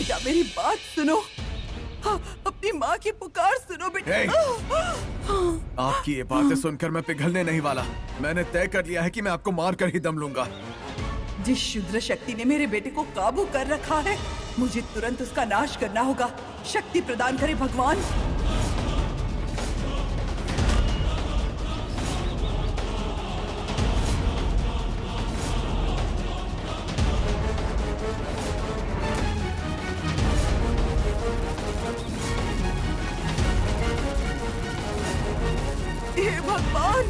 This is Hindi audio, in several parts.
बेटा मेरी बात सुनो, हाँ, अपनी माँ की पुकार सुनो बेटा। आपकी ये बातें सुनकर मैं पिघलने नहीं वाला। मैंने तय कर लिया है कि मैं आपको मार कर ही दम लूंगा। जिस शुद्र शक्ति ने मेरे बेटे को काबू कर रखा है, मुझे तुरंत उसका नाश करना होगा। शक्ति प्रदान करे भगवान। हे भगवान।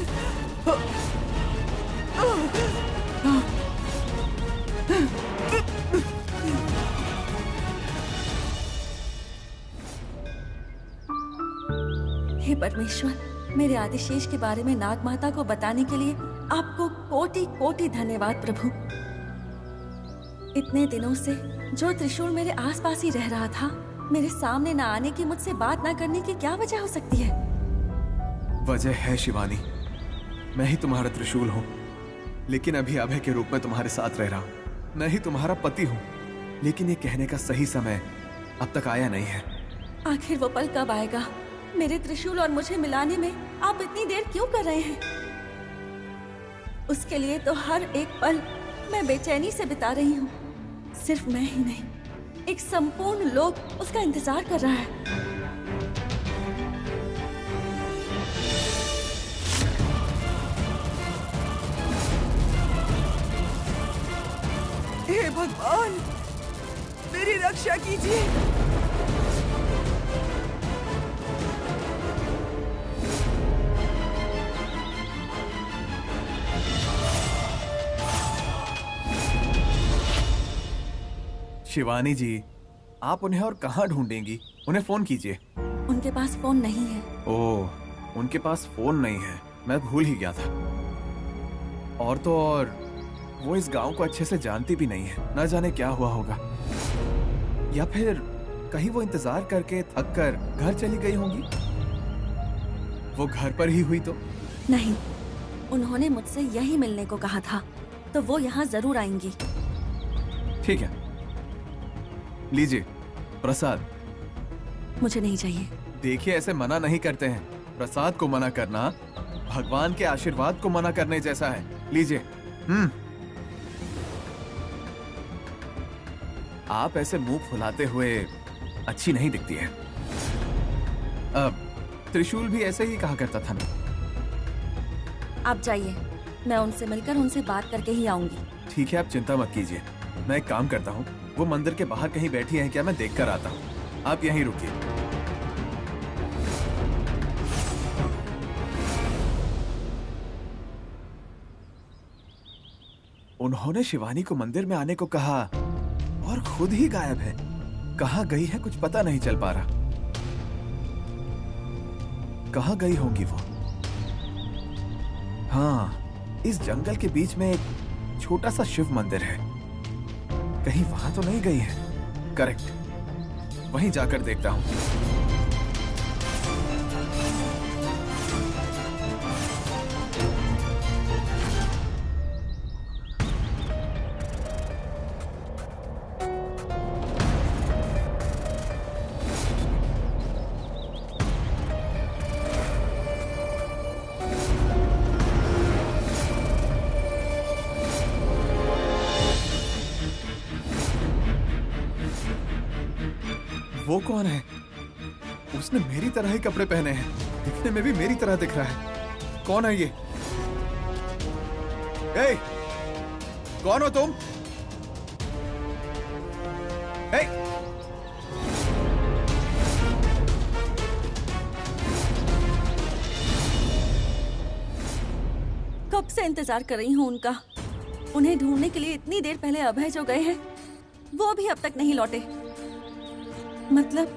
हे परमेश्वर, मेरे आदिशेष के बारे में नाग माता को बताने के लिए आपको कोटि कोटि धन्यवाद प्रभु। इतने दिनों से जो त्रिशूल मेरे आसपास ही रह रहा था, मेरे सामने ना आने की, मुझसे बात ना करने की क्या वजह हो सकती है? वजह है शिवानी, मैं ही तुम्हारा त्रिशूल हूँ, लेकिन अभी अभय के रूप में तुम्हारे साथ रह रहा हूँ। मैं ही तुम्हारा पति हूँ, लेकिन ये कहने का सही समय अब तक आया नहीं है। आखिर वो पल कब आएगा? मेरे त्रिशूल और मुझे मिलाने में आप इतनी देर क्यों कर रहे हैं? उसके लिए तो हर एक पल मैं बेचैनी से बिता रही हूँ। सिर्फ मैं ही नहीं, एक संपूर्ण लोक उसका इंतजार कर रहा है। हे भगवान, मेरी रक्षा कीजिए। शिवानी जी, आप उन्हें और कहाँ ढूंढेंगी? उन्हें फोन कीजिए। उनके पास फोन नहीं है। ओह, उनके पास फोन नहीं है, मैं भूल ही गया था। और तो और वो इस गांव को अच्छे से जानती भी नहीं है। न जाने क्या हुआ होगा, या फिर कहीं वो इंतजार करके थक कर घर चली गई होंगी। वो घर पर ही हुई तो? नहीं, उन्होंने मुझसे यही मिलने को कहा था, तो वो यहाँ जरूर आएंगी। ठीक है, लीजिए प्रसाद। मुझे नहीं चाहिए। देखिए, ऐसे मना नहीं करते हैं। प्रसाद को मना करना भगवान के आशीर्वाद को मना करने जैसा है। लीजिए। आप ऐसे मुंह फुलाते हुए अच्छी नहीं दिखती है। अब त्रिशूल भी ऐसे ही कहा करता था ना। आप जाइए, मैं उनसे मिलकर उनसे बात करके ही आऊंगी। ठीक है, आप चिंता मत कीजिए। मैं एक काम करता हूँ, वो मंदिर के बाहर कहीं बैठी है क्या, मैं देख कर आता हूँ। आप यहीं रुकिए। उन्होंने शिवानी को मंदिर में आने को कहा और खुद ही गायब है। कहाँ गई है कुछ पता नहीं चल पा रहा। कहाँ गई होंगी वो? हाँ, इस जंगल के बीच में एक छोटा सा शिव मंदिर है। कहीं वहां तो नहीं गई है? करेक्ट, वहीं जाकर देखता हूं। वो कौन है? उसने मेरी तरह ही कपड़े पहने हैं, दिखने में भी मेरी तरह दिख रहा है। कौन है ये? ए, कौन हो तुम? ए! कब से इंतजार कर रही हूँ उनका। उन्हें ढूंढने के लिए इतनी देर पहले अभय जो गए हैं, वो भी अब तक नहीं लौटे। मतलब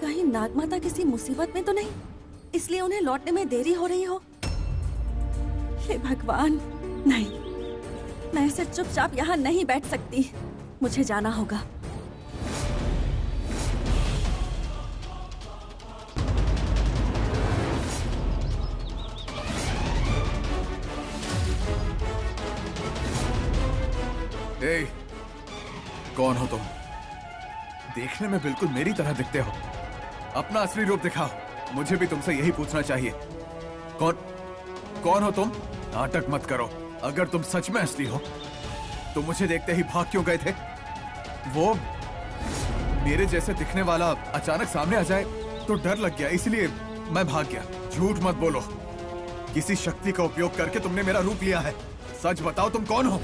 कहीं नागमाता किसी मुसीबत में तो नहीं, इसलिए उन्हें लौटने में देरी हो रही हो। हे भगवान, नहीं, मैं ऐसे चुपचाप यहाँ नहीं बैठ सकती। मुझे जाना होगा। ए, कौन हो तुम? देखने में बिल्कुल मेरी तरह दिखते हो। अपना असली रूप दिखाओ। मुझे भी तुमसे यही पूछना चाहिए। कौन हो तुम? नाटक मत करो। अगर तुम सच में असली हो तो मुझे देखते ही भाग क्यों गए थे? वो मेरे जैसे दिखने वाला अचानक सामने आ जाए तो डर लग गया, इसलिए मैं भाग गया। झूठ मत बोलो। किसी शक्ति का उपयोग करके तुमने मेरा रूप लिया है। सच बताओ, तुम कौन हो?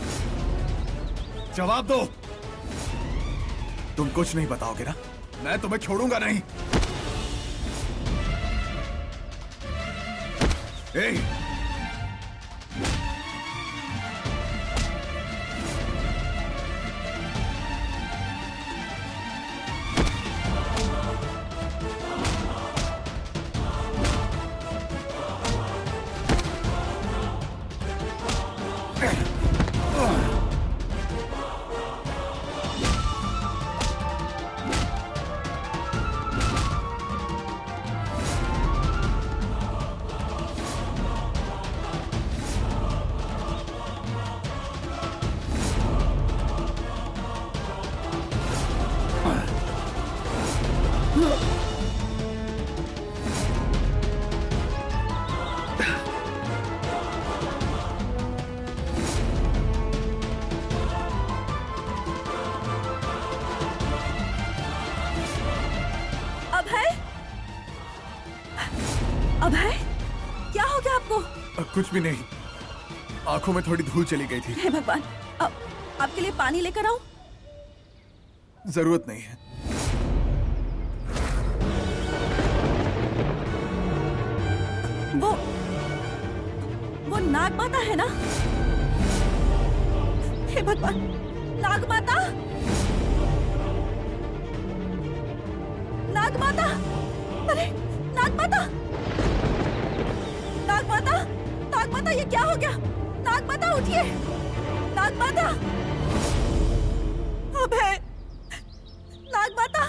जवाब दो। तुम कुछ नहीं बताओगे ना? मैं तुम्हें छोड़ूंगा नहीं। ए! अभय, क्या हो गया आपको? कुछ भी नहीं, आंखों में थोड़ी धूल चली गई थी। हे भगवान, आपके लिए पानी लेकर आऊं? जरूरत नहीं है। वो नाग माता है ना? हे भगवान, नाग माता! नाग माता! अरे नाग माता! नाग माता! नाग माता, ये क्या हो गया? नाग माता उठिए! नाग माता! अभय! नाग माता!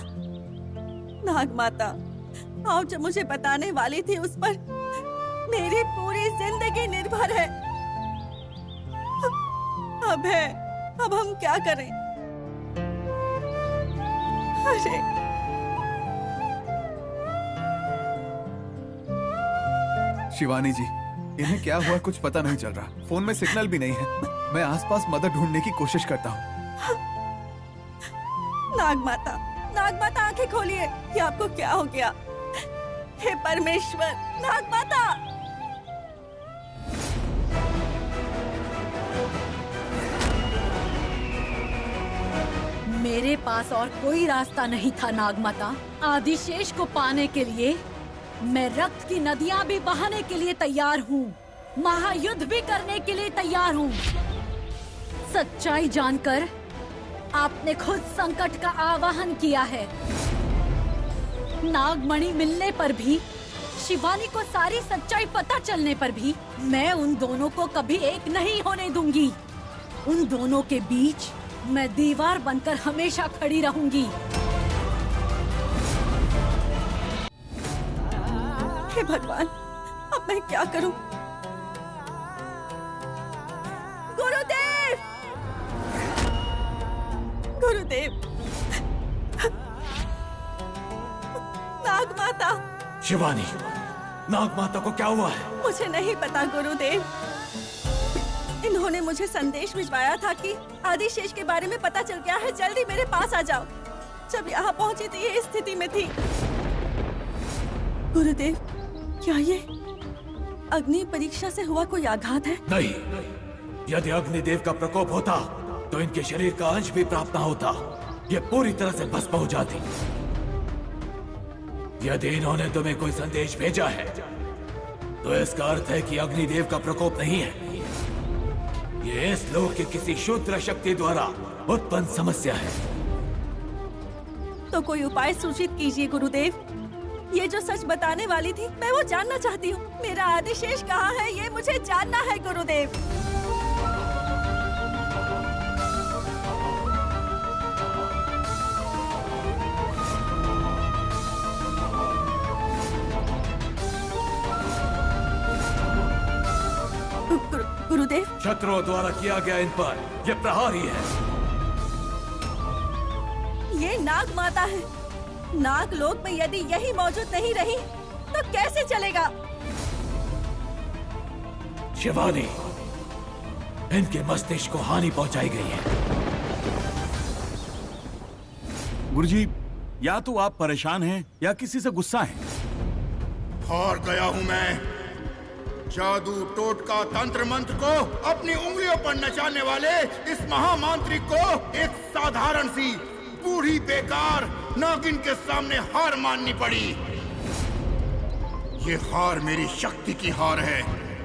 नाग माता, आप जो मुझे बताने वाली थी उस पर मेरी पूरी जिंदगी निर्भर है। अभय, अब हम क्या करें? अरे शिवानी जी, इन्हें क्या हुआ कुछ पता नहीं चल रहा। फोन में सिग्नल भी नहीं है। मैं आसपास मदद ढूंढने की कोशिश करता हूँ। नाग माता आंखें खोलिए। ये आपको क्या हो गया? हे परमेश्वर, नाग माता! मेरे पास और कोई रास्ता नहीं था नागमाता। आदिशेष को पाने के लिए मैं रक्त की नदियां भी बहाने के लिए तैयार हूँ, महायुद्ध भी करने के लिए तैयार हूँ। सच्चाई जानकर आपने खुद संकट का आवाहन किया है। नागमणि मिलने पर भी, शिवानी को सारी सच्चाई पता चलने पर भी मैं उन दोनों को कभी एक नहीं होने दूंगी। उन दोनों के बीच मैं दीवार बनकर हमेशा खड़ी रहूंगी। हे भगवान, अब मैं क्या करूं? गुरुदेव! गुरुदेव! नाग माता! शिवानी, नाग माता को क्या हुआ है? मुझे नहीं पता गुरुदेव। इन्होंने मुझे संदेश भिजवाया था कि आदिशेष के बारे में पता चल गया है, जल्दी मेरे पास आ जाओ। जब यहाँ पहुंची थी ये स्थिति में थी। गुरुदेव, क्या ये अग्नि परीक्षा से हुआ कोई आघात है? नहीं, यदि अग्निदेव का प्रकोप होता तो इनके शरीर का अंश भी प्राप्त न होता। ये पूरी तरह से भस्म हो जाती। यदि इन्होंने तुम्हें कोई संदेश भेजा है तो इसका अर्थ है कि अग्निदेव का प्रकोप नहीं है। ये इस लोक की किसी क्षुद्र शक्ति द्वारा उत्पन्न समस्या है। तो कोई उपाय सूचित कीजिए गुरुदेव। ये जो सच बताने वाली थी, मैं वो जानना चाहती हूँ। मेरा आदिशेष कहाँ है, ये मुझे जानना है गुरुदेव। गुरुदेव, शत्रुओं द्वारा किया गया इन पर यह प्रहार ही है। ये नाग माता है। नाग लोक में यदि यही मौजूद नहीं रही तो कैसे चलेगा? शिवानी, इनके मस्तिष्क को हानि पहुंचाई गई है। गुरुजी, या तो आप परेशान हैं या किसी से गुस्सा हैं। हार गया हूं मैं। जादू, टोटका, तंत्र मंत्र को अपनी उंगलियों पर नचाने वाले इस महामांत्रिक को एक साधारण सी बूढ़ी बेकार नागिन के सामने हार माननी पड़ी। ये हार मेरी शक्ति की हार है,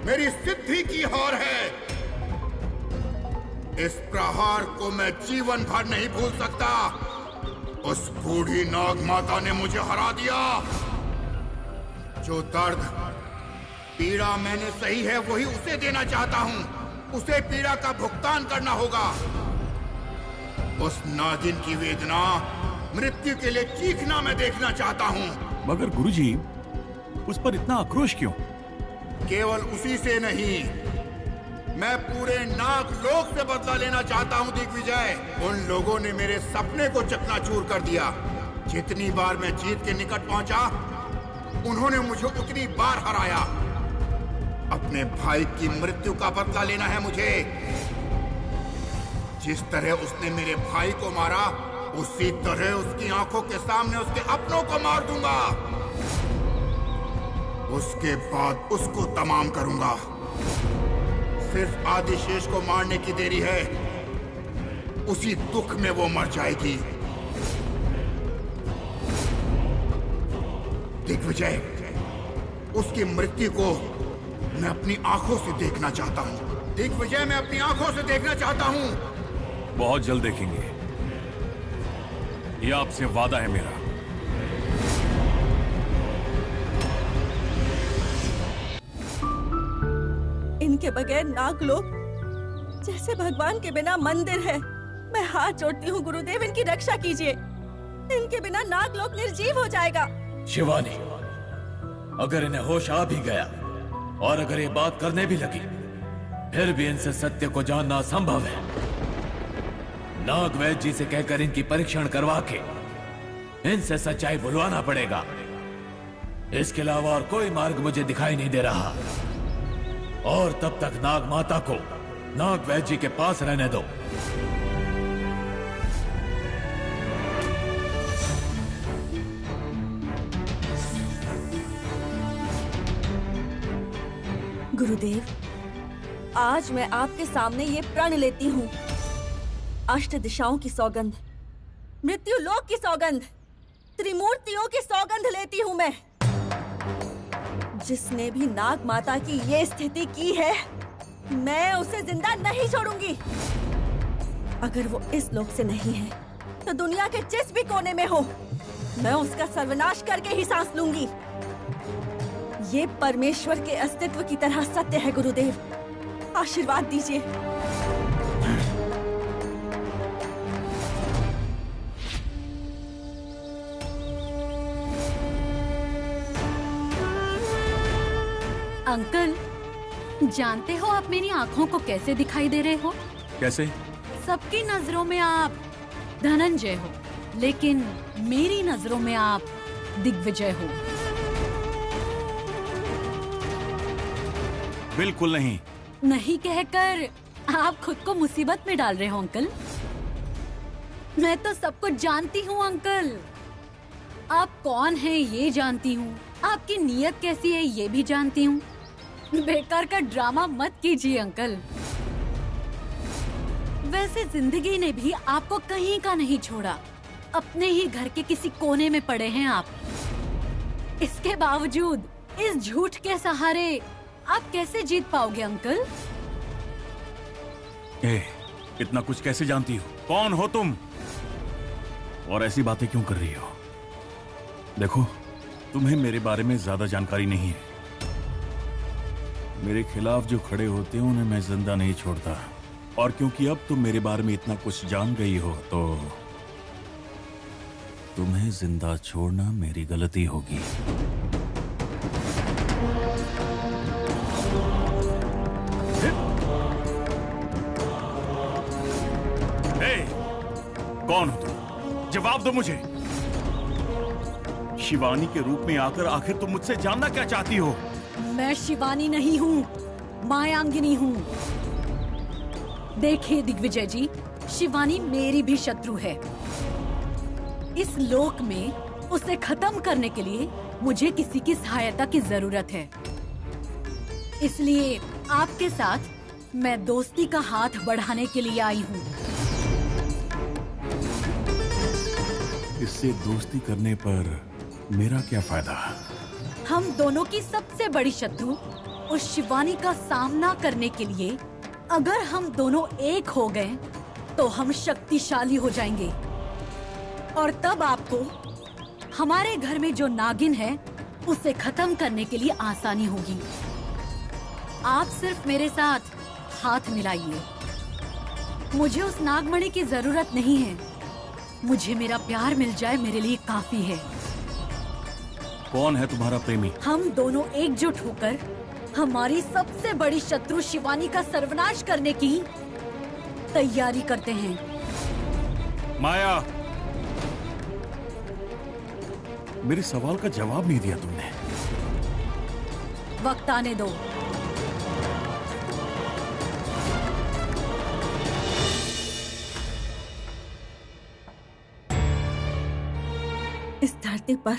मेरी सिद्धि की हार है। इस प्रहार को मैं जीवन भर नहीं भूल सकता। उस बूढ़ी नाग माता ने मुझे हरा दिया। जो दर्द, पीड़ा मैंने सही है वही उसे देना चाहता हूँ। उसे पीड़ा का भुगतान करना होगा। उस नागिन की वेदना, मृत्यु के लिए चीखना मैं देखना चाहता हूँ। मगर गुरुजी, उस पर इतना आक्रोश क्यों? केवल उसी से नहीं, मैं पूरे नाग लोक से बदला लेना चाहता हूँ दिग्विजय। उन लोगों ने मेरे सपने को चकनाचूर कर दिया। जितनी बार मैं जीत के निकट पहुंचा, उन्होंने मुझे उतनी बार हराया। अपने भाई की मृत्यु का बदला लेना है मुझे। जिस तरह उसने मेरे भाई को मारा, उसी तरह उसकी आंखों के सामने उसके अपनों को मार दूंगा। उसके बाद उसको तमाम करूंगा। सिर्फ आदिशेष को मारने की देरी है। उसी दुख में वो मर जाएगी। दिग्विजय, उसकी मृत्यु को मैं अपनी आंखों से देखना चाहता हूँ। दिग्विजय, मैं अपनी आंखों से देखना चाहता हूँ। बहुत जल्द देखेंगे, ये आपसे वादा है मेरा। इनके बगैर नागलोक जैसे भगवान के बिना मंदिर है। मैं हाथ जोड़ती हूँ गुरुदेव, इनकी रक्षा कीजिए। इनके बिना नागलोक निर्जीव हो जाएगा। शिवानी, अगर इन्हें होश आ भी गया और अगर ये बात करने भी लगी, फिर भी इनसे सत्य को जानना असंभव है। नागवैद्य जी से कहकर इनकी परीक्षण करवा के इनसे सच्चाई बुलवाना पड़ेगा। इसके अलावा और कोई मार्ग मुझे दिखाई नहीं दे रहा। और तब तक नाग माता को नागवैद्य जी के पास रहने दो। गुरुदेव, आज मैं आपके सामने ये प्रण लेती हूँ। अष्ट दिशाओं की सौगंध, मृत्यु लोक की सौगंध, त्रिमूर्तियों की सौगंध लेती हूँ मैं। जिसने भी नाग माता की ये स्थिति की है, मैं उसे जिंदा नहीं छोड़ूंगी। अगर वो इस लोक से नहीं है, तो दुनिया के जिस भी कोने में हो, मैं उसका सर्वनाश करके ही सांस लूंगी। ये परमेश्वर के अस्तित्व की तरह सत्य है गुरुदेव, आशीर्वाद दीजिए। अंकल, जानते हो आप मेरी आँखों को कैसे दिखाई दे रहे हो? कैसे? सबकी नजरों में आप धनंजय हो, लेकिन मेरी नजरों में आप दिग्विजय हो। बिल्कुल नहीं। नहीं कहकर आप खुद को मुसीबत में डाल रहे हो अंकल। मैं तो सब कुछ जानती हूँ अंकल। आप कौन हैं ये जानती हूँ, आपकी नीयत कैसी है ये भी जानती हूँ। बेकार का ड्रामा मत कीजिए अंकल। वैसे जिंदगी ने भी आपको कहीं का नहीं छोड़ा। अपने ही घर के किसी कोने में पड़े हैं आप। इसके बावजूद इस झूठ के सहारे आप कैसे जीत पाओगे अंकल? इतना कुछ कैसे जानती हो? कौन हो तुम और ऐसी बातें क्यों कर रही हो? देखो, तुम्हें मेरे बारे में ज्यादा जानकारी नहीं है। मेरे खिलाफ जो खड़े होते हैं उन्हें मैं जिंदा नहीं छोड़ता। और क्योंकि अब तुम मेरे बारे में इतना कुछ जान गई हो, तो तुम्हें जिंदा छोड़ना मेरी गलती होगी। कौन हो तुम? जवाब दो मुझे। शिवानी के रूप में आकर आखिर तुम मुझसे जानना क्या चाहती हो? मैं शिवानी नहीं हूँ, मायांगिनी हूँ। देखिए दिग्विजय जी, शिवानी मेरी भी शत्रु है। इस लोक में उसे खत्म करने के लिए मुझे किसी की सहायता की जरूरत है। इसलिए आपके साथ मैं दोस्ती का हाथ बढ़ाने के लिए आई हूँ। इससे दोस्ती करने पर मेरा क्या फायदा? हम दोनों की सबसे बड़ी शत्रु उस शिवानी का सामना करने के लिए अगर हम दोनों एक हो गए तो हम शक्तिशाली हो जाएंगे, और तब आपको हमारे घर में जो नागिन है उसे खत्म करने के लिए आसानी होगी। आप सिर्फ मेरे साथ हाथ मिलाइए। मुझे उस नागमणि की जरूरत नहीं है, मुझे मेरा प्यार मिल जाए मेरे लिए काफी है। कौन है तुम्हारा प्रेमी? हम दोनों एकजुट होकर हमारी सबसे बड़ी शत्रु शिवानी का सर्वनाश करने की तैयारी करते हैं। माया, मेरे सवाल का जवाब नहीं दिया तुमने। वक्त आने दो। इस धरती पर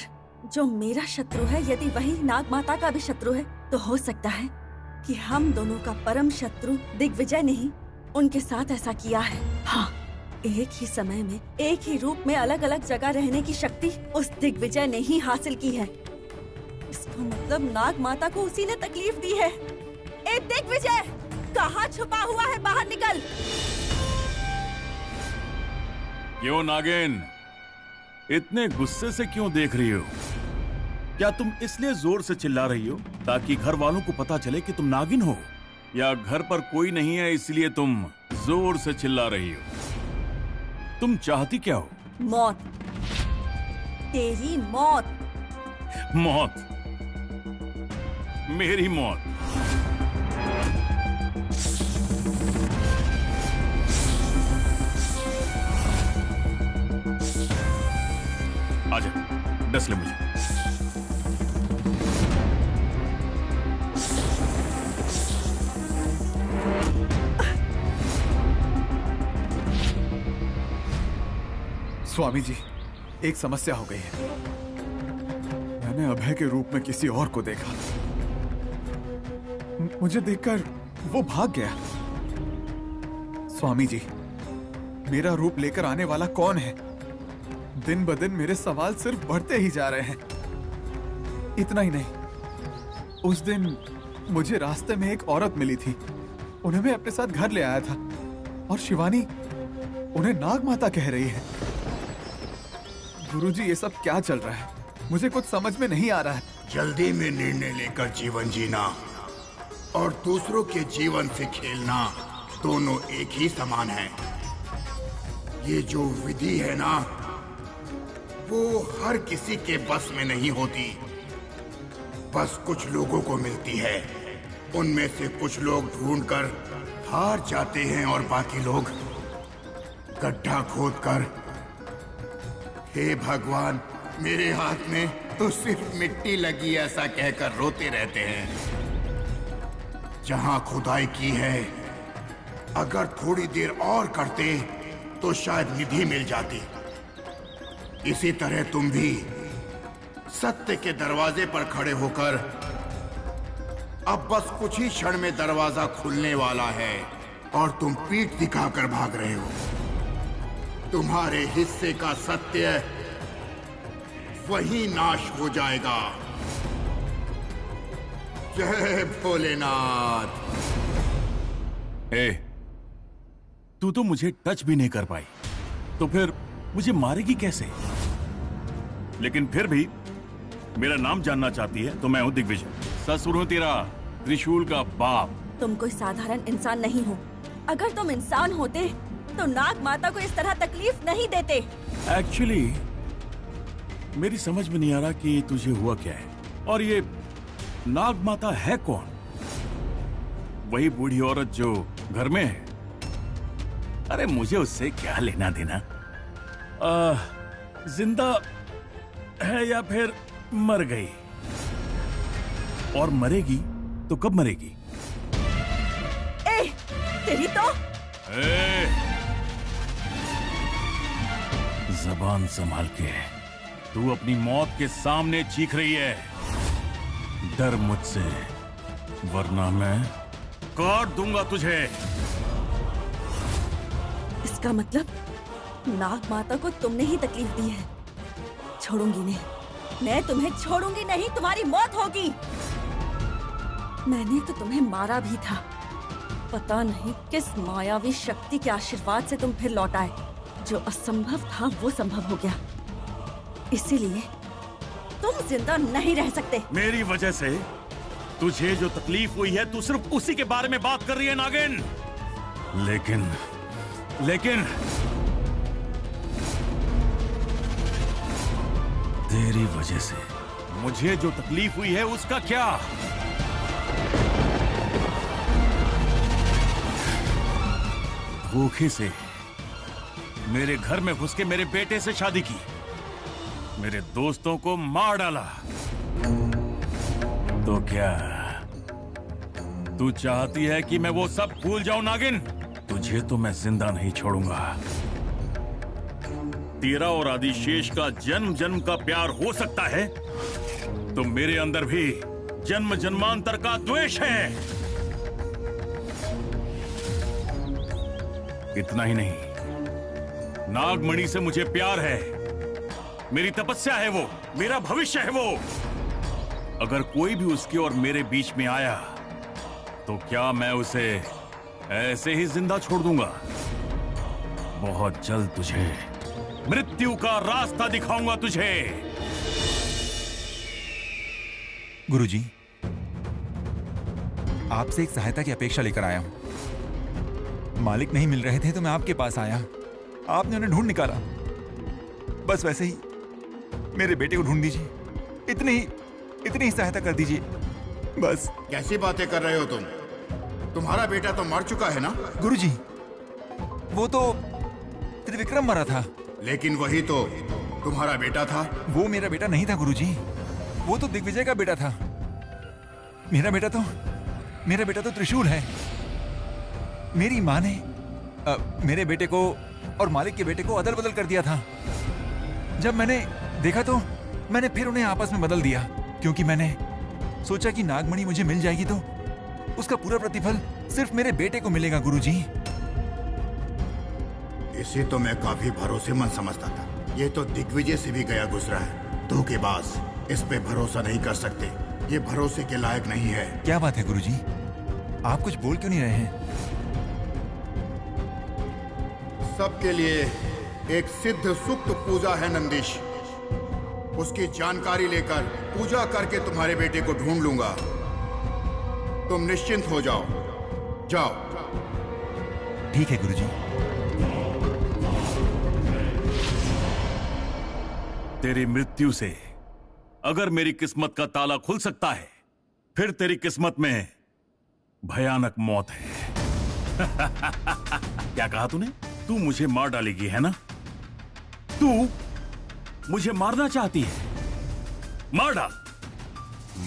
जो मेरा शत्रु है, यदि वही नाग माता का भी शत्रु है, तो हो सकता है कि हम दोनों का परम शत्रु दिग्विजय ने ही उनके साथ ऐसा किया है। हाँ, एक ही समय में एक ही रूप में अलग अलग जगह रहने की शक्ति उस दिग्विजय ने ही हासिल की है। इसका मतलब नाग माता को उसी ने तकलीफ दी है। ए दिग्विजय, कहाँ छुपा हुआ है? बाहर निकल। क्यों नागिन, इतने गुस्से से क्यों देख रही हो? क्या तुम इसलिए जोर से चिल्ला रही हो ताकि घर वालों को पता चले कि तुम नागिन हो, या घर पर कोई नहीं है इसलिए तुम जोर से चिल्ला रही हो? तुम चाहती क्या हो? मौत, तेरी मौत। मौत? मेरी मौत? आजा, डस ले मुझे। स्वामी जी, एक समस्या हो गई है। मैंने अभय के रूप में किसी और को देखा। मुझे देखकर वो भाग गया। स्वामी जी, मेरा रूप लेकर आने वाला कौन है? दिन ब दिन मेरे सवाल सिर्फ बढ़ते ही जा रहे हैं। इतना ही नहीं, उस दिन मुझे रास्ते में एक औरत मिली थी। उन्हें मैं अपने साथ घर ले आया था, और शिवानी उन्हें नाग माता कह रही है। गुरुजी, ये सब क्या चल रहा है? मुझे कुछ समझ में नहीं आ रहा है। जल्दी में निर्णय लेकर जीवन जीना और दूसरों के जीवन से खेलना दोनों एक ही समान है। ये जो विधि है ना, वो हर किसी के बस में नहीं होती, बस कुछ लोगों को मिलती है। उनमें से कुछ लोग ढूंढकर हार जाते हैं और बाकी लोग गड्ढा खोदकर, हे भगवान, मेरे हाथ में तो सिर्फ मिट्टी लगी ऐसा कहकर रोते रहते हैं। जहां खुदाई की है, अगर थोड़ी देर और करते तो शायद निधि मिल जाती। इसी तरह तुम भी सत्य के दरवाजे पर खड़े होकर, अब बस कुछ ही क्षण में दरवाजा खुलने वाला है और तुम पीठ दिखाकर भाग रहे हो। तुम्हारे हिस्से का सत्य वही नाश हो जाएगा। जय भोलेनाथ। तू तो मुझे टच भी नहीं कर पाई, तो फिर मुझे मारेगी कैसे? लेकिन फिर भी मेरा नाम जानना चाहती है तो मैं हूं दिग्विजय, ससुर हूं तेरा, त्रिशूल का बाप। तुम कोई साधारण इंसान नहीं हो। अगर तुम इंसान होते तो नाग माता को इस तरह तकलीफ नहीं देते। एक्चुअली मेरी समझ में नहीं आ रहा कि तुझे हुआ क्या है, और ये नाग माता है कौन? वही बूढ़ी औरत जो घर में है? अरे मुझे उससे क्या लेना देना। जिंदा है या फिर मर गई, और मरेगी तो कब मरेगी? ए, तेरी तो जबान संभाल के, तू अपनी मौत के सामने चीख रही है। डर मुझसे, वरना मैं काट दूंगा तुझे। इसका मतलब नाग माता को तुमने ही तकलीफ दी है। छोड़ूंगी नहीं, मैं तुम्हें छोड़ूंगी नहीं, तुम्हारी मौत होगी। मैंने तो तुम्हें मारा भी था, पता नहीं किस मायावी शक्ति के आशीर्वाद से तुम फिर लौट आए। जो असंभव था वो संभव हो गया, इसीलिए तुम जिंदा नहीं रह सकते। मेरी वजह से तुझे जो तकलीफ हुई है, तू सिर्फ उसी के बारे में बात कर रही है नागिन। लेकिन तेरी वजह से मुझे जो तकलीफ हुई है उसका क्या? धोखे से मेरे घर में घुस के मेरे बेटे से शादी की, मेरे दोस्तों को मार डाला। तो क्या तू चाहती है कि मैं वो सब भूल जाऊं नागिन? तुझे तो मैं जिंदा नहीं छोड़ूंगा। तेरा और आदिशेष का जन्म जन्म का प्यार हो सकता है, तो मेरे अंदर भी जन्म जन्मांतर का द्वेष है। इतना ही नहीं, नागमणि से मुझे प्यार है, मेरी तपस्या है वो, मेरा भविष्य है वो। अगर कोई भी उसके और मेरे बीच में आया तो क्या मैं उसे ऐसे ही जिंदा छोड़ दूंगा? बहुत जल्द तुझे मृत्यु का रास्ता दिखाऊंगा तुझे। गुरुजी, आपसे एक सहायता की अपेक्षा लेकर आया हूं। मालिक नहीं मिल रहे थे तो मैं आपके पास आया, आपने उन्हें ढूंढ निकाला। बस वैसे ही मेरे बेटे को ढूंढ दीजिए, इतनी ही सहायता कर दीजिए बस। कैसी बातें कर रहे हो तुम? तुम्हारा बेटा तो मर चुका है ना? गुरुजी, वो तो त्रिविक्रम मरा था। लेकिन वही तो तुम्हारा बेटा था। वो मेरा बेटा नहीं था गुरुजी, वो तो दिग्विजय का बेटा था। मेरा बेटा तो त्रिशूल है। मेरी माँ ने मेरे बेटे को और मालिक के बेटे को अदल बदल कर दिया था। जब मैंने देखा तो मैंने फिर उन्हें आपस में बदल दिया, क्योंकि मैंने सोचा कि नागमणि मुझे मिल जाएगी तो उसका पूरा प्रतिफल सिर्फ मेरे बेटे को मिलेगा। गुरुजी, इसे तो मैं काफी भरोसेमंद समझता था। ये तो दिग्विजय से भी गया गुजरा है, धोखेबाज। इस पे भरोसा नहीं कर सकते, ये भरोसे के लायक नहीं है। क्या बात है गुरुजी, आप कुछ बोल क्यों नहीं रहे हैं? सबके लिए एक सिद्ध सुक्त पूजा है नंदीश। उसकी जानकारी लेकर पूजा करके तुम्हारे बेटे को ढूंढ लूंगा। तुम निश्चिंत हो जाओ, जाओ। ठीक है गुरुजी। तेरी मृत्यु से अगर मेरी किस्मत का ताला खुल सकता है, फिर तेरी किस्मत में भयानक मौत है। क्या कहा तूने? तू मुझे मार डालेगी, है ना? तू मुझे मारना चाहती है? मार डाल,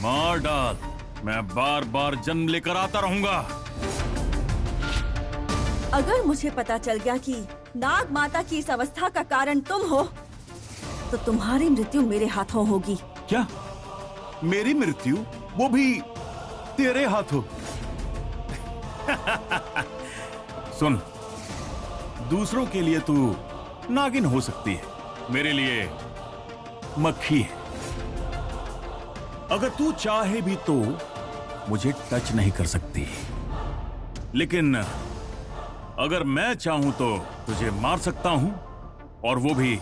मार डाल। मैं बार बार जन्म लेकर आता रहूंगा। अगर मुझे पता चल गया कि नाग माता की इस अवस्था का कारण तुम हो, तो तुम्हारी मृत्यु मेरे हाथों होगी। क्या? मेरी मृत्यु? वो भी तेरे हाथों? सुन, दूसरों के लिए तू नागिन हो सकती है, मेरे लिए मक्खी है। अगर तू चाहे भी तो मुझे टच नहीं कर सकती, लेकिन अगर मैं चाहूं तो तुझे मार सकता हूं, और वो भी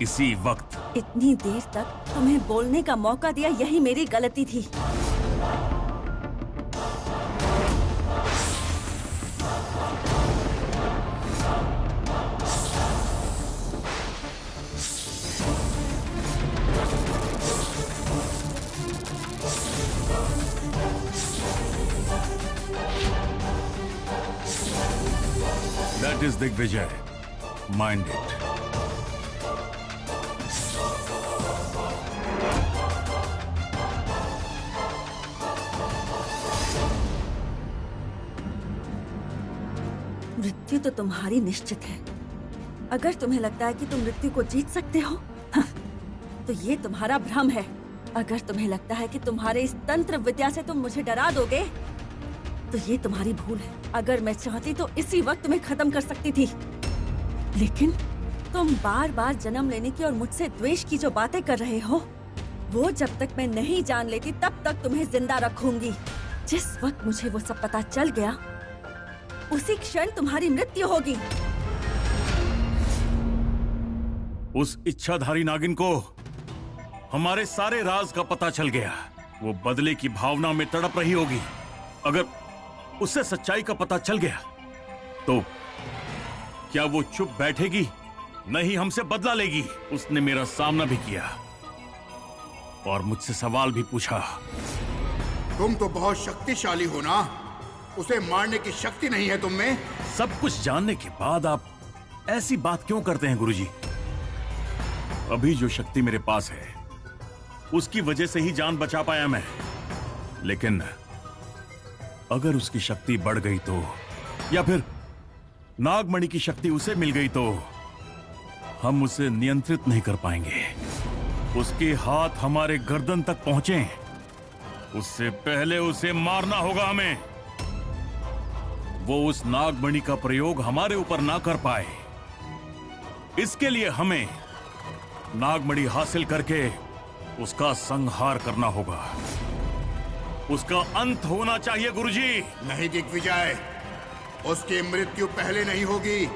इसी वक्त। इतनी देर तक तुम्हें बोलने का मौका दिया, यही मेरी गलती थी। That is Digvijay. Mind it. मृत्यु तो तुम्हारी निश्चित है। अगर तुम्हें लगता है कि तुम मृत्यु को जीत सकते हो, तो ये तुम्हारा भ्रम है। अगर तुम्हें लगता है कि तुम्हारे इस तंत्र विद्या से तुम मुझे डरा दोगे, तो ये तुम्हारी भूल है। अगर मैं चाहती तो इसी वक्त तुम्हें खत्म कर सकती थी, लेकिन तुम बार बार जन्म लेने की और मुझसे द्वेष की जो बातें कर रहे हो, वो जब तक मैं नहीं जान लेती तब तक तुम्हें जिंदा रखूंगी। जिस वक्त मुझे वो सब पता चल गया, उसी क्षण तुम्हारी मृत्यु होगी। उस इच्छाधारी नागिन को हमारे सारे राज का पता चल गया। वो बदले की भावना में तड़प रही होगी। अगर उसे सच्चाई का पता चल गया तो क्या वो चुप बैठेगी? नहीं, हमसे बदला लेगी। उसने मेरा सामना भी किया और मुझसे सवाल भी पूछा। तुम तो बहुत शक्तिशाली हो ना, उसे मारने की शक्ति नहीं है तुम में? सब कुछ जानने के बाद आप ऐसी बात क्यों करते हैं गुरुजी? अभी जो शक्ति मेरे पास है उसकी वजह से ही जान बचा पाया मैं, लेकिन अगर उसकी शक्ति बढ़ गई तो, या फिर नागमणि की शक्ति उसे मिल गई तो हम उसे नियंत्रित नहीं कर पाएंगे। उसके हाथ हमारे गर्दन तक पहुंचे, उससे पहले उसे मारना होगा हमें। वो उस नागमणि का प्रयोग हमारे ऊपर ना कर पाए, इसके लिए हमें नागमणि हासिल करके उसका संहार करना होगा। उसका अंत होना चाहिए गुरुजी। नहीं दिग्विजय, उसकी मृत्यु पहले नहीं होगी।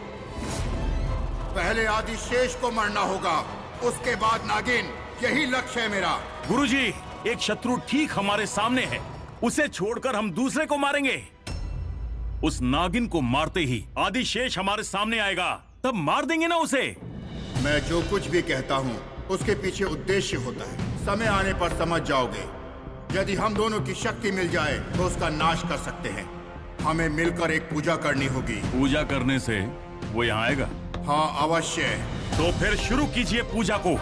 पहले आदिशेष को मरना होगा, उसके बाद नागिन। यही लक्ष्य है मेरा। गुरुजी, एक शत्रु ठीक हमारे सामने है, उसे छोड़कर हम दूसरे को मारेंगे। उस नागिन को मारते ही आदिशेष हमारे सामने आएगा, तब मार देंगे ना उसे। मैं जो कुछ भी कहता हूँ उसके पीछे उद्देश्य होता है। समय आने पर समझ जाओगे। यदि हम दोनों की शक्ति मिल जाए तो उसका नाश कर सकते हैं। हमें मिलकर एक पूजा करनी होगी। पूजा करने से वो यहाँ आएगा? हाँ, अवश्य। तो फिर शुरू कीजिए पूजा को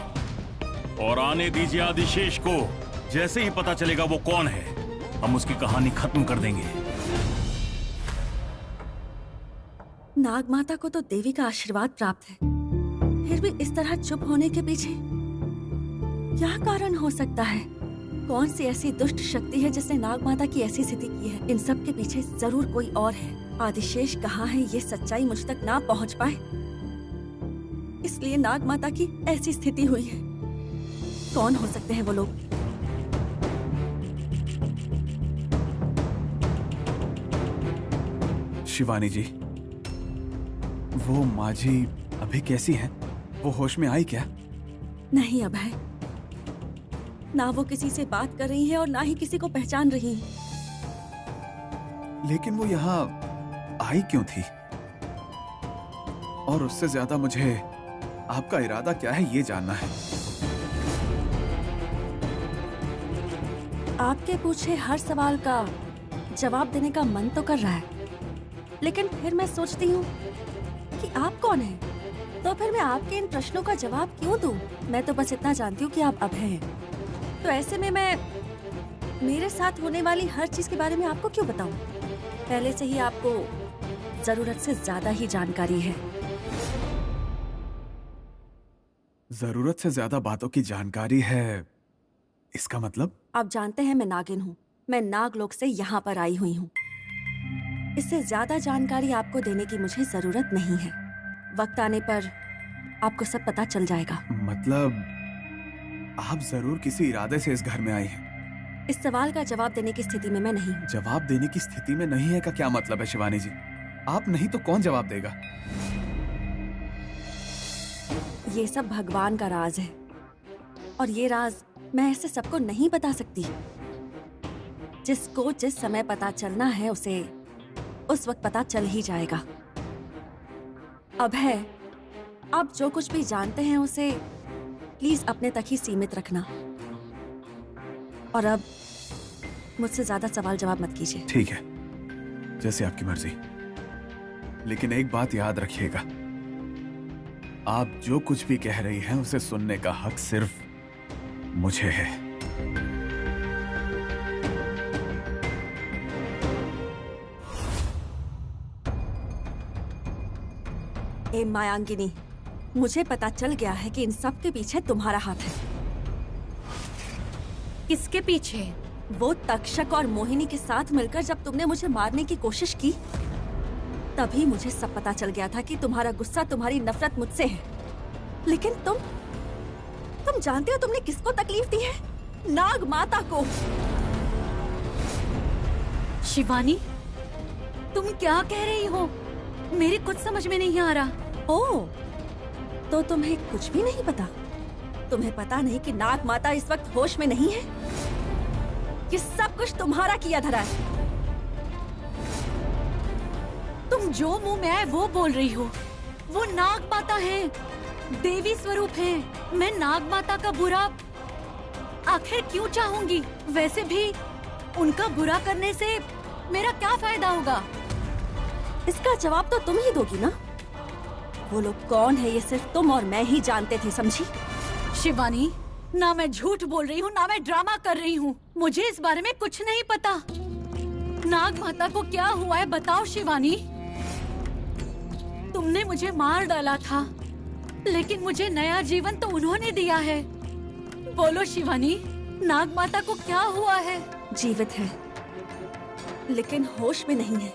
और आने दीजिए आदिशेष को। जैसे ही पता चलेगा वो कौन है, हम उसकी कहानी खत्म कर देंगे। नागमाता को तो देवी का आशीर्वाद प्राप्त है, फिर भी इस तरह चुप होने के पीछे क्या कारण हो सकता है? कौन सी ऐसी दुष्ट शक्ति है जिसने नागमाता की ऐसी स्थिति की है? इन सब के पीछे जरूर कोई और है। आदिशेष कहाँ है, ये सच्चाई मुझ तक ना पहुँच पाए, इसलिए नागमाता की ऐसी स्थिति हुई है। कौन हो सकते हैं वो लोग? शिवानी जी, वो माझी अभी कैसी हैं? वो होश में आई क्या? नहीं अभय, ना वो किसी से बात कर रही है और ना ही किसी को पहचान रही है। लेकिन वो यहाँ आई क्यों थी? और उससे ज्यादा मुझे आपका इरादा क्या है ये जानना है। आपके पूछे हर सवाल का जवाब देने का मन तो कर रहा है, लेकिन फिर मैं सोचती हूँ कि आप कौन हैं? तो फिर मैं आपके इन प्रश्नों का जवाब क्यों दूं? मैं तो बस इतना जानती हूँ कि आप अभय हैं। तो ऐसे में मैं मेरे साथ होने वाली हर चीज के बारे में आपको क्यों बताऊं? पहले से ही आपको जरूरत से ज्यादा ही जानकारी है। जरूरत से ज्यादा बातों की जानकारी है, इसका मतलब? आप जानते हैं मैं नागिन हूँ। मैं नागलोक से यहाँ पर आई हुई हूँ। इससे ज्यादा जानकारी आपको देने की मुझे जरूरत नहीं है। वक्त आने पर आपको सब पता चल जाएगा। मतलब आप जरूर किसी इरादे से इस घर में आई हैं। इस सवाल का जवाब देने की स्थिति में मैं नहीं हूँ। जवाब देने की स्थिति में नहीं है का क्या मतलब है शिवानी जी? आप नहीं तो कौन जवाब देगा? ये सब भगवान का राज है, और ये राज मैं ऐसे सबको नहीं बता सकती। जिसको जिस समय पता चलना है उसे उस वक्त पता चल ही जाएगा। अभय, आप जो कुछ भी जानते हैं उसे प्लीज अपने तक ही सीमित रखना, और अब मुझसे ज्यादा सवाल जवाब मत कीजिए। ठीक है, जैसे आपकी मर्जी। लेकिन एक बात याद रखिएगा, आप जो कुछ भी कह रही हैं उसे सुनने का हक सिर्फ मुझे है। ए मायांगिनी, मुझे पता चल गया है कि इन सब के पीछे तुम्हारा हाथ है। किसके पीछे? वो तक्षक और मोहिनी के साथ मिलकर जब तुमने मुझे मारने की कोशिश की, तभी मुझे सब पता चल गया था कि तुम्हारा गुस्सा, तुम्हारी नफरत मुझसे है। लेकिन तुम जानते हो तुमने किसको तकलीफ दी है? नाग माता को। शिवानी, तुम क्या कह रही हो? मेरी कुछ समझ में नहीं आ रहा। ओह, तो तुम्हें कुछ भी नहीं पता? तुम्हें पता नहीं कि नाग माता इस वक्त होश में नहीं है? कि सब कुछ तुम्हारा किया धरा है? तुम जो मुंह में आए वो बोल रही हो। वो नाग माता है, देवी स्वरूप है। मैं नाग माता का बुरा आखिर क्यों चाहूंगी? वैसे भी उनका बुरा करने से मेरा क्या फायदा होगा? इसका जवाब तो तुम ही दोगी ना। वो लोग कौन है ये सिर्फ तुम और मैं ही जानते थे, समझी? शिवानी, ना मैं झूठ बोल रही हूँ ना मैं ड्रामा कर रही हूँ। मुझे इस बारे में कुछ नहीं पता। नाग माता को क्या हुआ है बताओ शिवानी। तुमने मुझे मार डाला था, लेकिन मुझे नया जीवन तो उन्होंने दिया है। बोलो शिवानी, नाग माता को क्या हुआ है? जीवित है, लेकिन होश में नहीं है।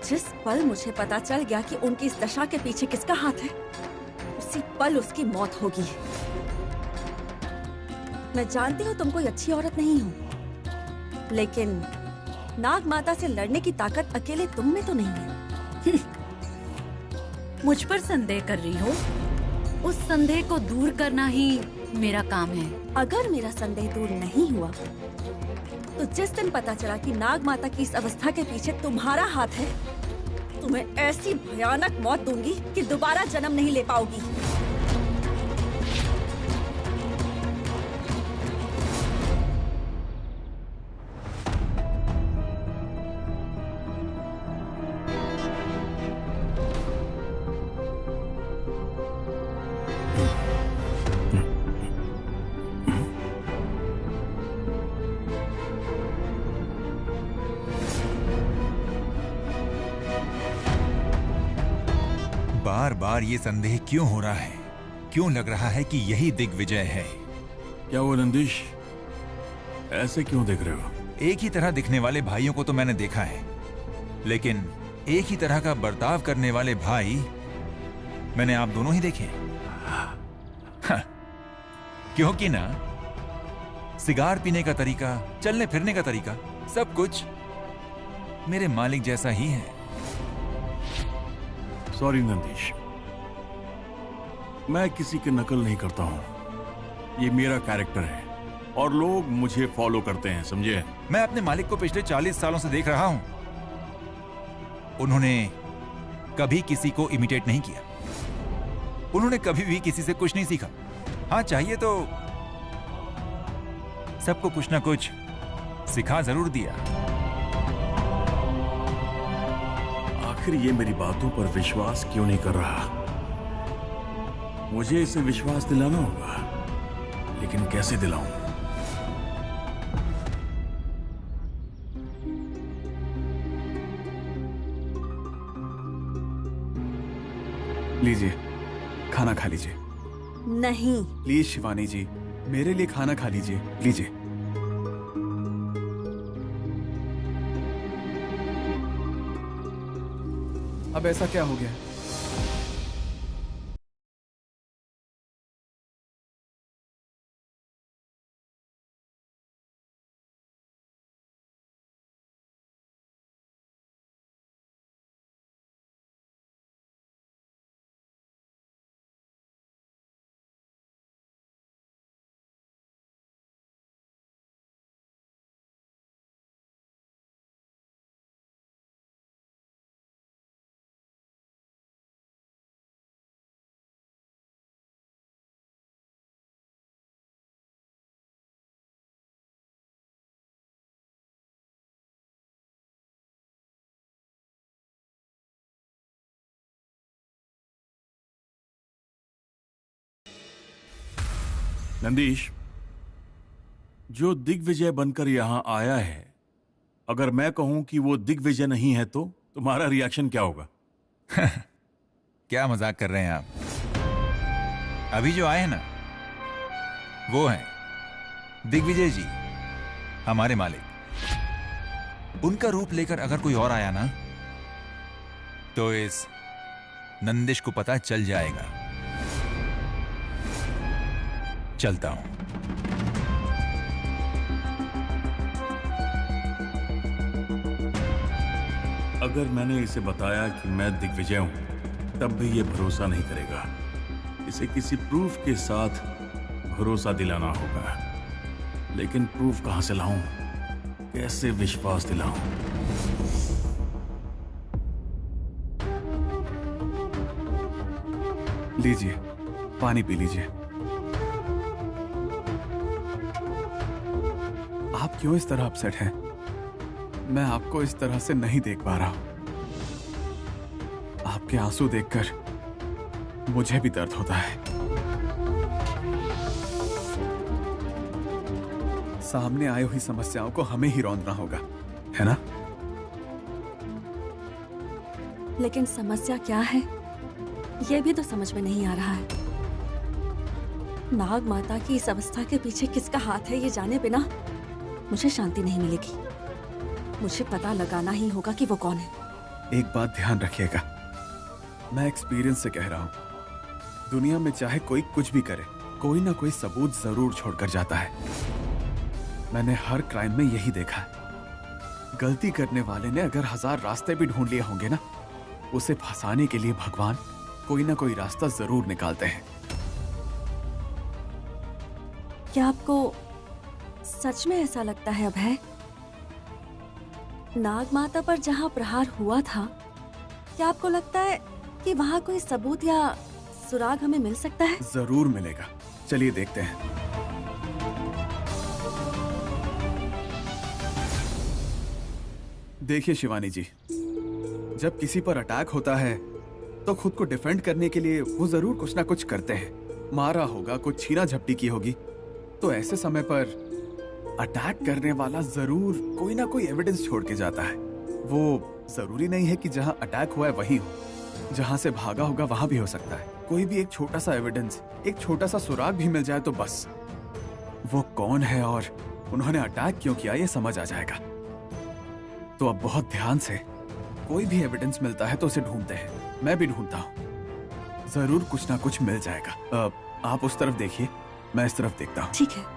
जिस पल मुझे पता चल गया कि उनकी इस दशा के पीछे किसका हाथ है, उसी पल उसकी मौत होगी। मैं जानती हूँ तुम कोई अच्छी औरत नहीं हो, लेकिन नाग माता से लड़ने की ताकत अकेले तुम में तो नहीं है। मुझ पर संदेह कर रही हो? उस संदेह को दूर करना ही मेरा काम है। अगर मेरा संदेह दूर नहीं हुआ, तो जिस दिन पता चला कि नाग माता की इस अवस्था के पीछे तुम्हारा हाथ है, तुम्हें ऐसी भयानक मौत दूंगी कि दोबारा जन्म नहीं ले पाओगी। बार बार ये संदेह क्यों हो रहा है? क्यों लग रहा है कि यही दिग्विजय है? क्या वो नंदीश, ऐसे क्यों देख रहे हो? एक ही तरह दिखने वाले भाइयों को तो मैंने देखा है, लेकिन एक ही तरह का बर्ताव करने वाले भाई मैंने आप दोनों ही देखे। हाँ, क्योंकि ना सिगार पीने का तरीका, चलने फिरने का तरीका, सब कुछ मेरे मालिक जैसा ही है। सॉरी नंदीश, मैं किसी की नकल नहीं करता हूं। ये मेरा कैरेक्टर है और लोग मुझे फॉलो करते हैं, समझे? मैं अपने मालिक को पिछले 40 सालों से देख रहा हूं। उन्होंने कभी किसी को इमिटेट नहीं किया। उन्होंने कभी भी किसी से कुछ नहीं सीखा। हाँ, चाहिए तो सबको कुछ ना कुछ सिखा जरूर दिया। आखिर ये मेरी बातों पर विश्वास क्यों नहीं कर रहा? मुझे इसे विश्वास दिलाना होगा, लेकिन कैसे दिलाऊं? लीजिए, खाना खा लीजिए। नहीं। प्लीज शिवानी जी, मेरे लिए खाना खा लीजिए, लीजिए। अब ऐसा क्या हो गया? नंदीश, जो दिग्विजय बनकर यहां आया है, अगर मैं कहूं कि वो दिग्विजय नहीं है तो तुम्हारा रिएक्शन क्या होगा? क्या मजाक कर रहे हैं आप? अभी जो आए हैं ना, वो हैं दिग्विजय जी, हमारे मालिक। उनका रूप लेकर अगर कोई और आया ना, तो इस नंदिश को पता चल जाएगा। चलता हूं। अगर मैंने इसे बताया कि मैं दिग्विजय हूं, तब भी ये भरोसा नहीं करेगा। इसे किसी प्रूफ के साथ भरोसा दिलाना होगा। लेकिन प्रूफ कहां से लाऊं? कैसे विश्वास दिलाऊं? लीजिए, पानी पी लीजिए। आप क्यों इस तरह अपसेट हैं? मैं आपको इस तरह से नहीं देख पा रहा हूं। आपके आंसू देखकर मुझे भी दर्द होता है। सामने आई हुई समस्याओं को हमें ही रौंदना होगा, है ना? लेकिन समस्या क्या है, यह भी तो समझ में नहीं आ रहा है। नाग माता की इस अवस्था के पीछे किसका हाथ है, ये जाने बिना मुझे शांति नहीं मिलेगी। मुझे पता लगाना ही होगा कि वो कौन है। एक बात ध्यान रखिएगा, मैं एक्सपीरियंस से कह रहा हूं, दुनिया में चाहे कोई कुछ भी करे, कोई ना कोई सबूत जरूर छोड़कर जाता है। मैंने हर क्राइम में यही देखा है। गलती करने वाले ने अगर 1000 रास्ते भी ढूंढ लिए होंगे ना, उसे फंसाने के लिए भगवान कोई ना कोई रास्ता जरूर निकालते हैं। क्या आपको सच में ऐसा लगता है अभय? नाग माता पर जहां प्रहार हुआ था, क्या आपको लगता है कि वहां कोई सबूत या सुराग हमें मिल सकता है? जरूर मिलेगा, चलिए देखते हैं। देखिए शिवानी जी, जब किसी पर अटैक होता है तो खुद को डिफेंड करने के लिए वो जरूर कुछ ना कुछ करते हैं। मारा होगा, कुछ छीना झपटी की होगी, तो ऐसे समय पर अटैक करने वाला जरूर कोई ना कोई एविडेंस छोड़ के जाता है। वो जरूरी नहीं है कि जहां अटैक हुआ है वहीं हो, जहां से भागा होगा वहां भी हो सकता है। कोई भी एक छोटा सा एविडेंस, एक छोटा सा सुराग भी मिल जाए तो बस वो कौन है और उन्होंने अटैक क्यों किया ये समझ आ जाएगा। तो अब बहुत ध्यान से, कोई भी एविडेंस मिलता है तो उसे ढूंढते हैं। मैं भी ढूंढता हूँ, जरूर कुछ ना कुछ मिल जाएगा। आप उस तरफ देखिए, मैं इस तरफ देखता हूँ। ठीक है।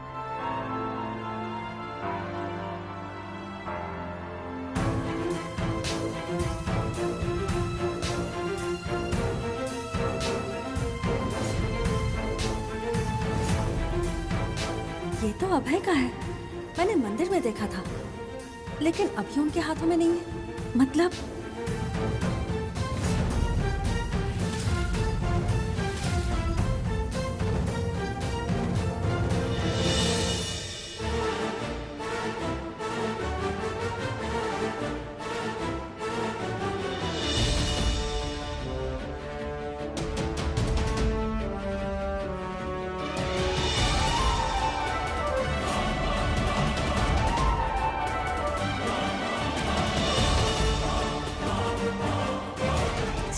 ये तो अभय का है, मैंने मंदिर में देखा था, लेकिन अभी उनके हाथों में नहीं है। मतलब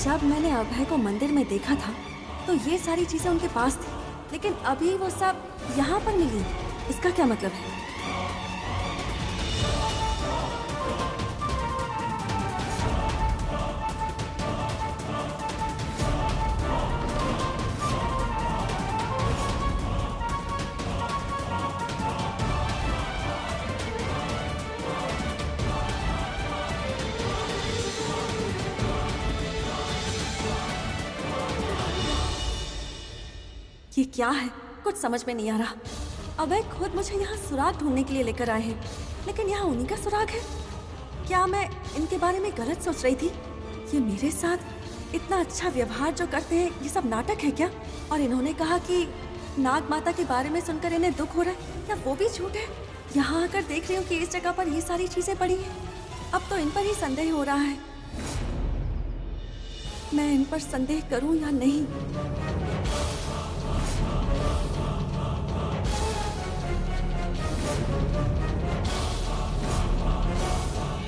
जब मैंने अभय को मंदिर में देखा था तो ये सारी चीजें उनके पास थी, लेकिन अभी वो सब यहाँ पर मिली। इसका क्या मतलब है? ये क्या है, कुछ समझ में नहीं आ रहा। अभय खुद मुझे यहाँ सुराग ढूंढने के लिए लेकर आए हैं, लेकिन यहाँ उन्हीं का सुराग है। क्या मैं इनके बारे में गलत सोच रही थी? ये मेरे साथ इतना अच्छा व्यवहार जो करते हैं, ये सब नाटक है क्या? और इन्होंने कहा कि नाग माता के बारे में सुनकर इन्हें दुख हो रहा है, क्या वो भी झूठ है? यहाँ आकर देख रही हूँ कि इस जगह पर ये सारी चीजें पड़ी हैं। अब तो इन पर ही संदेह हो रहा है। मैं इन पर संदेह करूँ या नहीं?